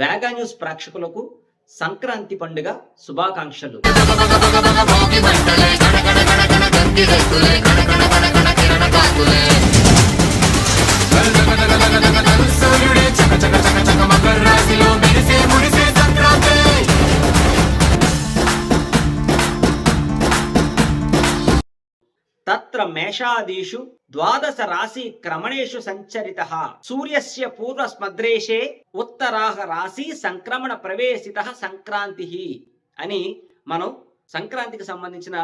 వేగా news ప్రేక్షకులకు సంక్రాంతి పండుగ శుభాకాంక్షలు. తత్ర మేషాదీషు ద్వాదశ రాశి క్రమణేషు సంచరితః సూర్యస్య పూర్వస్మద్రేషే ఉత్తరాహ రాశి సంక్రమణ ప్రవేశితః సంక్రాంతి అని మనం సంక్రాంతికి సంబంధించిన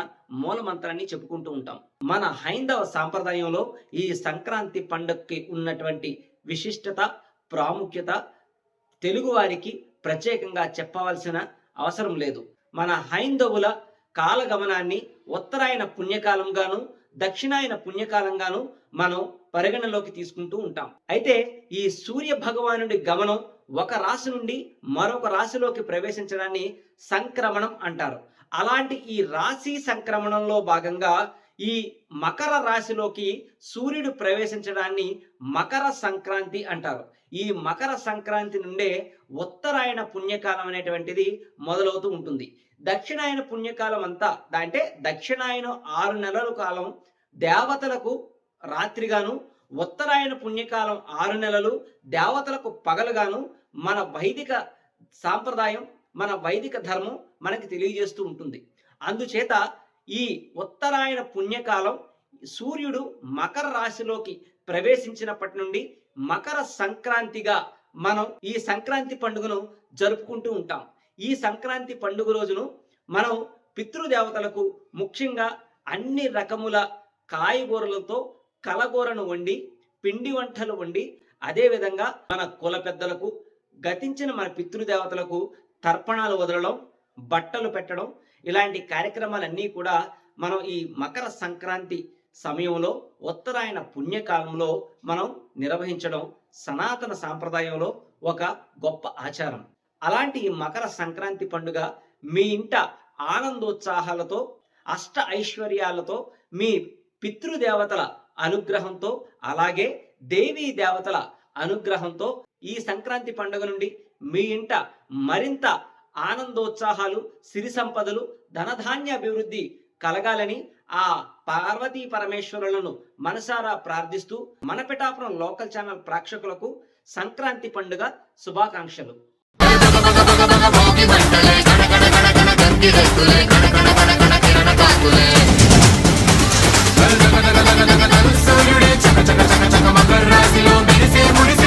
మూల మంత్రాన్ని చెప్పుకుంటూ ఉంటాం. మన హైందవ సాంప్రదాయంలో ఈ సంక్రాంతి పండుగకి ఉన్నటువంటి విశిష్టత, ప్రాముఖ్యత తెలుగువారికి ప్రత్యేకంగా చెప్పవలసిన అవసరం లేదు. మన హైందవుల కాలగమనాన్ని ఉత్తరాయణ పుణ్యకాలంగాను దక్షిణాయన పుణ్యకాలంగాను మనం పరిగణలోకి తీసుకుంటూ ఉంటాం. అయితే ఈ సూర్య భగవానుడి గమనం ఒక రాశి నుండి మరొక రాశిలోకి ప్రవేశించడాన్ని సంక్రమణం అంటారు. అలాంటి ఈ రాశి సంక్రమణంలో భాగంగా ఈ మకర రాశిలోకి సూర్యుడు ప్రవేశించడాన్ని మకర సంక్రాంతి అంటారు. ఈ మకర సంక్రాంతి నుండే ఉత్తరాయణ పుణ్యకాలం అనేటువంటిది మొదలవుతూ ఉంటుంది. దక్షిణాయన పుణ్యకాలం అంతా అంటే దక్షిణాయనం 6 నెలల కాలం దేవతలకు రాత్రిగాను, ఉత్తరాయణ పుణ్యకాలం 6 నెలలు దేవతలకు పగలుగాను మన వైదిక సాంప్రదాయం, మన వైదిక ధర్మం మనకి తెలియజేస్తూ ఉంటుంది. అందుచేత ఈ ఉత్తరాయణ పుణ్యకాలం సూర్యుడు మకర రాశిలోకి ప్రవేశించినప్పటి నుండి మకర సంక్రాంతిగా మనం ఈ సంక్రాంతి పండుగను జరుపుకుంటూ ఉంటాం. ఈ సంక్రాంతి పండుగ రోజును మనం పితృదేవతలకు ముఖ్యంగా అన్ని రకముల కాయగూరలతో కలగూరను వండి, పిండి వంటలు వండి, అదేవిధంగా మన కుల పెద్దలకు, గతించిన మన పితృదేవతలకు తర్పణాలు వదలడం, బట్టలు పెట్టడం, ఇలాంటి కార్యక్రమాలన్నీ కూడా మనం ఈ మకర సంక్రాంతి సమయంలో ఉత్తరాయణ పుణ్యకాలంలో మనం నిర్వహించడం సనాతన సాంప్రదాయంలో ఒక గొప్ప ఆచారం. అలాంటి ఈ మకర సంక్రాంతి పండుగ మీ ఇంట ఆనందోత్సాహాలతో, అష్ట ఐశ్వర్యాలతో, మీ పితృదేవతల అనుగ్రహంతో, అలాగే దేవీ దేవతల అనుగ్రహంతో ఈ సంక్రాంతి పండుగ నుండి మీ ఇంట మరింత ఆనందోత్సాహాలు, సిరి సంపదలు, ధనధాన్య అభివృద్ధి కలగాలని ఆ పార్వతీ పరమేశ్వరులను మనసారా ప్రార్థిస్తూ మన పిఠాపురం లోకల్ ఛానల్ ప్రేక్షకులకు సంక్రాంతి పండుగ శుభాకాంక్షలు. సూర్యుడే చక చక చక చక మకర రాశిలో మెరిసే మురిసే